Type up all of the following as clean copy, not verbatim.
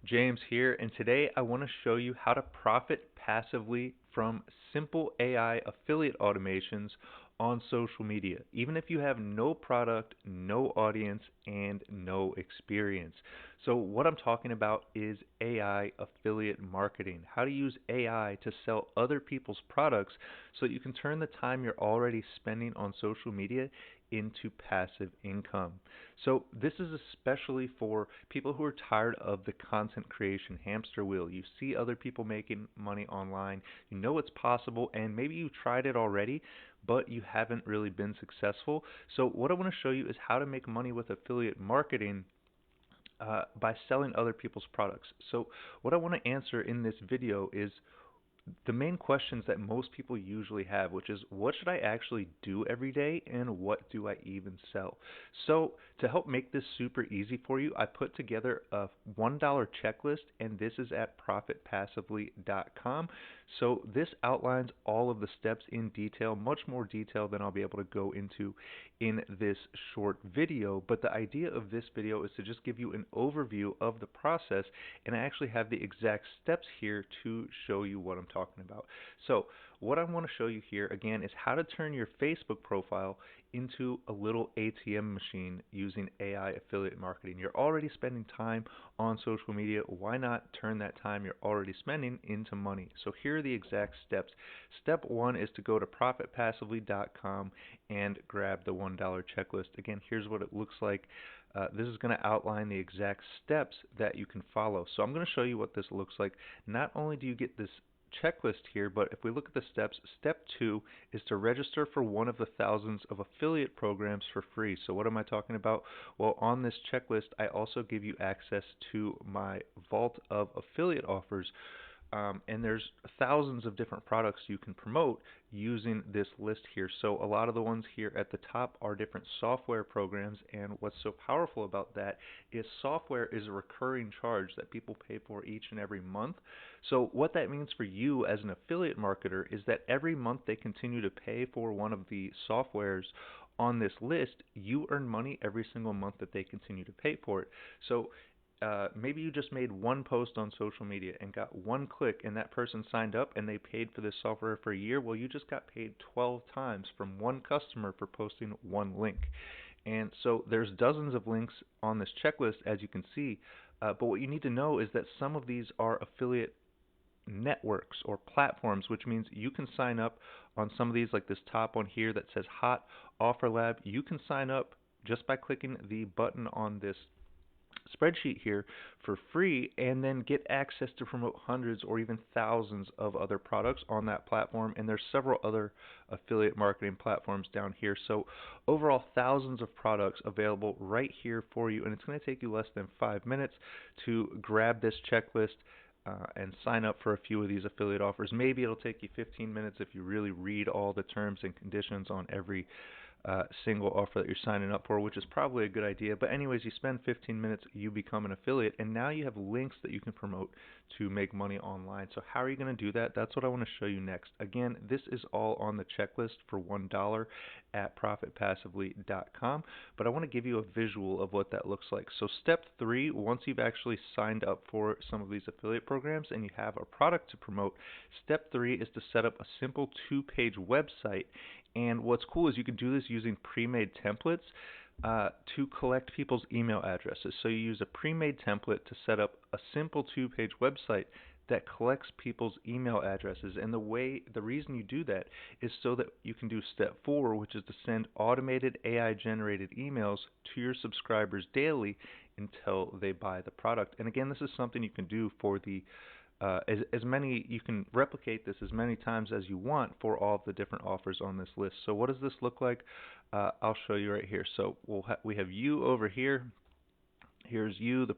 James here, and today I want to show you how to profit passively from simple AI affiliate automations on social media, even if you have no product, no audience, and no experience. So, what I'm talking about is AI affiliate marketing, how to use AI to sell other people's products so that you can turn the time you're already spending on social media into passive income. So this is especially for people who are tired of the content creation hamster wheel. You see other people making money online, you know it's possible, and maybe you tried it already, but you haven't really been successful. So what I want to show you is how to make money with affiliate marketing by selling other people's products. So what I want to answer in this video is the main questions that most people usually have, which is what should I actually do every day and what do I even sell? So, to help make this super easy for you, I put together a $1 checklist, and this is at profitpassively.com. So, this outlines all of the steps in detail, much more detail than I'll be able to go into in this short video. But the idea of this video is to just give you an overview of the process, and I actually have the exact steps here to show you what I'm talking about. So what I want to show you here again is how to turn your Facebook profile into a little ATM machine using AI affiliate marketing. You're already spending time on social media. Why not turn that time you're already spending into money? So here are the exact steps. Step one is to go to profitpassively.com and grab the $1 checklist. Again, here's what it looks like. This is going to outline the exact steps that you can follow. So I'm going to show you what this looks like. Not only do you get this checklist here, but if we look at the steps, step two is to register for one of the thousands of affiliate programs for free. So what am I talking about? Well, on this checklist, I also give you access to my vault of affiliate offers. And there's thousands of different products you can promote using this list here. So a lot of the ones here at the top are different software programs, and what's so powerful about that is software is a recurring charge that people pay for each and every month. So what that means for you as an affiliate marketer is that every month they continue to pay for one of the softwares on this list, you earn money every single month that they continue to pay for it. So maybe you just made one post on social media and got one click, and that person signed up and they paid for this software for a year. Well, you just got paid 12 times from one customer for posting one link. And so there's dozens of links on this checklist, as you can see. But what you need to know is that some of these are affiliate networks or platforms, which means you can sign up on some of these, like this top one here that says Hot Offer Lab. You can sign up just by clicking the button on this spreadsheet here for free and then get access to promote hundreds or even thousands of other products on that platform. And there's several other affiliate marketing platforms down here. So overall, thousands of products available right here for you, and it's going to take you less than 5 minutes to grab this checklist and sign up for a few of these affiliate offers. Maybe it'll take you 15 minutes if you really read all the terms and conditions on every single offer that you're signing up for, which is probably a good idea. But anyways, you spend 15 minutes, you become an affiliate, and now you have links that you can promote to make money online. So how are you going to do that? That's what I want to show you next. Again, this is all on the checklist for $1 at profitpassively.com, but I want to give you a visual of what that looks like. So step three, once you've actually signed up for some of these affiliate programs and you have a product to promote, step three is to set up a simple two-page website. And what's cool is you can do this using pre-made templates to collect people's email addresses. So you use a pre-made template to set up a simple two-page website that collects people's email addresses. And the reason you do that is so that you can do step four, which is to send automated AI-generated emails to your subscribers daily until they buy the product. And again, this is something you can do for the as many, you can replicate this as many times as you want for all of the different offers on this list. So what does this look like? I'll show you right here. So we have you over here. Here's you, the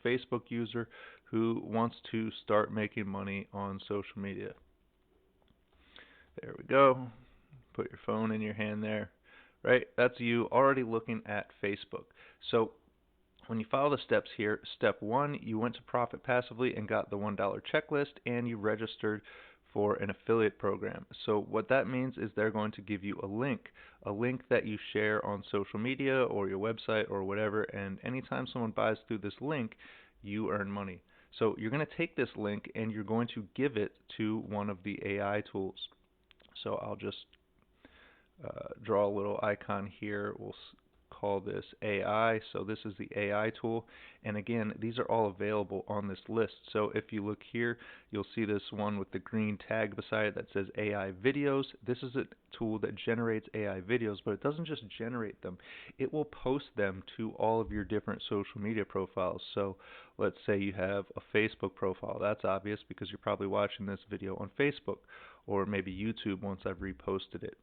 Facebook user who wants to start making money on social media. There we go. Put your phone in your hand there. Right? That's you already looking at Facebook. So when you follow the steps here, step one, you went to Profit Passively and got the $1 checklist, and you registered for an affiliate program. So what that means is they're going to give you a link that you share on social media or your website or whatever, and anytime someone buys through this link, you earn money. So you're going to take this link and you're going to give it to one of the AI tools. So I'll just draw a little icon here. We'll call this AI. So this is the AI tool. And again, these are all available on this list. So if you look here, you'll see this one with the green tag beside it that says AI videos. This is a tool that generates AI videos, but it doesn't just generate them. It will post them to all of your different social media profiles. So let's say you have a Facebook profile. That's obvious because you're probably watching this video on Facebook, or maybe YouTube once I've reposted it.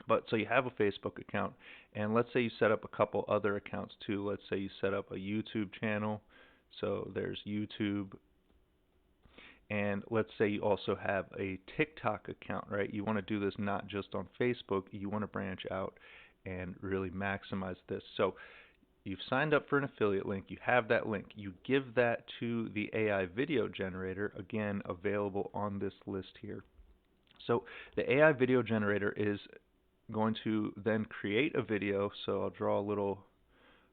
But so you have a Facebook account, and let's say you set up a couple other accounts too. Let's say you set up a YouTube channel. So there's YouTube, and let's say you also have a TikTok account, right? You want to do this not just on Facebook. You want to branch out and really maximize this. So you've signed up for an affiliate link. You have that link. You give that to the AI video generator, again, available on this list here. So the AI video generator is going to then create a video. So I'll draw a little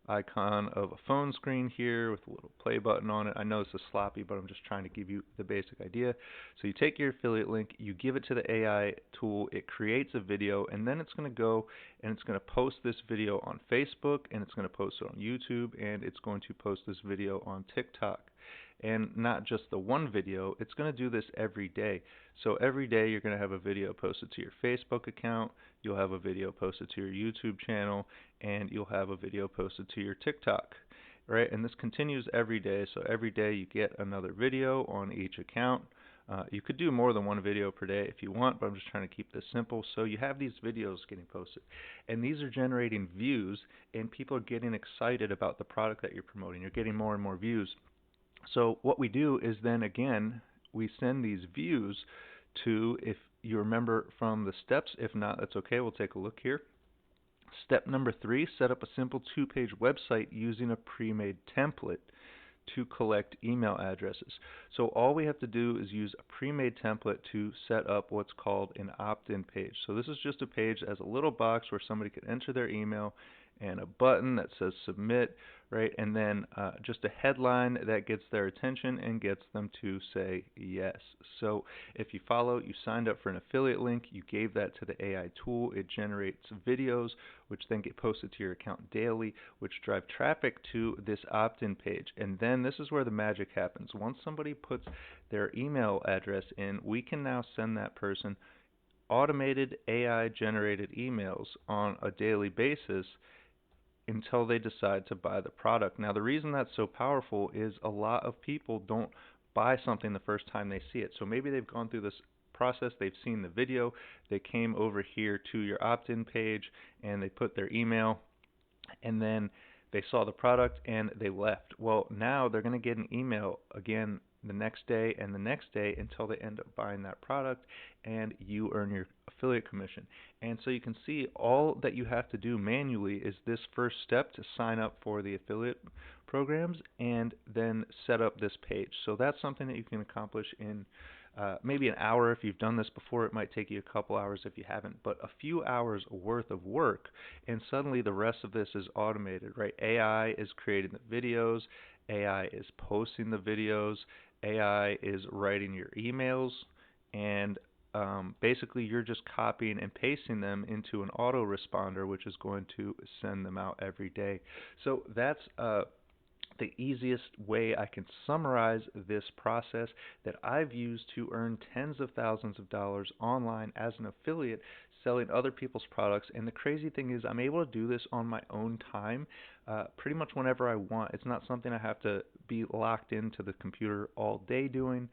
icon of a phone screen here with a little play button on it. I know this is sloppy, but I'm just trying to give you the basic idea. So you take your affiliate link, you give it to the AI tool, it creates a video, and then it's going to go and it's going to post this video on Facebook, and it's going to post it on YouTube, and it's going to post this video on TikTok. And not just the one video, it's going to do this every day. So every day you're going to have a video posted to your Facebook account, you'll have a video posted to your YouTube channel, and you'll have a video posted to your TikTok, right? And this continues every day. So every day you get another video on each account. You could do more than one video per day if you want, but I'm just trying to keep this simple. So you have these videos getting posted, and these are generating views, and people are getting excited about the product that you're promoting. You're getting more and more views. So what we do is then again, we send these views to, if you remember from the steps, if not, that's okay, we'll take a look here. Step number 3, set up a simple 2-page website using a pre-made template to collect email addresses. So all we have to do is use a pre-made template to set up what's called an opt-in page. So this is just a page that has a little box where somebody can enter their email and a button that says submit, right? And then just a headline that gets their attention and gets them to say yes. So if you follow, you signed up for an affiliate link, you gave that to the AI tool, it generates videos which then get posted to your account daily, which drive traffic to this opt-in page. And then this is where the magic happens. Once somebody puts their email address in, we can now send that person automated AI generated emails on a daily basis until they decide to buy the product. Now, the reason that's so powerful is a lot of people don't buy something the first time they see it. So maybe they've gone through this process, they've seen the video, they came over here to your opt-in page and they put their email, and then they saw the product and they left. Well, now they're going to get an email again the next day and the next day until they end up buying that product, and you earn your affiliate commission. And so you can see all that you have to do manually is this first step to sign up for the affiliate programs and then set up this page. So that's something that you can accomplish in maybe an hour. If you've done this before, it might take you a couple hours if you haven't, but a few hours worth of work, and suddenly the rest of this is automated, right? AI is creating the videos, AI is posting the videos, AI is writing your emails, and basically you're just copying and pasting them into an autoresponder, which is going to send them out every day. So that's the easiest way I can summarize this process that I've used to earn tens of thousands of dollars online as an affiliate selling other people's products. And the crazy thing is I'm able to do this on my own time, pretty much whenever I want. It's not something I have to be locked into the computer all day doing.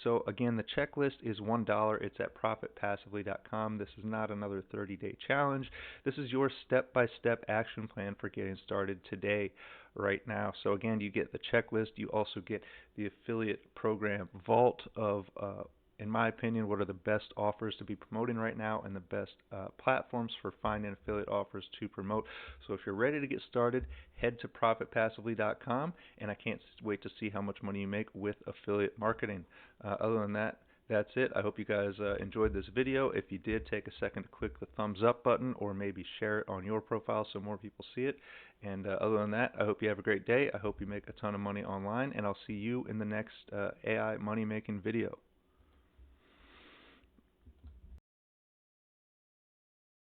So again, the checklist is $1. It's at profitpassively.com. This is not another 30-day challenge. This is your step-by-step action plan for getting started today, right now. So again, you get the checklist. You also get the affiliate program vault of, in my opinion, what are the best offers to be promoting right now and the best platforms for finding affiliate offers to promote. So if you're ready to get started, head to profitpassively.com, and I can't wait to see how much money you make with affiliate marketing. Other than that, That's it. I hope you guys enjoyed this video. If you did, take a second to click the thumbs up button or maybe share it on your profile so more people see it. And other than that, I hope you have a great day. I hope you make a ton of money online, and I'll see you in the next AI money making video.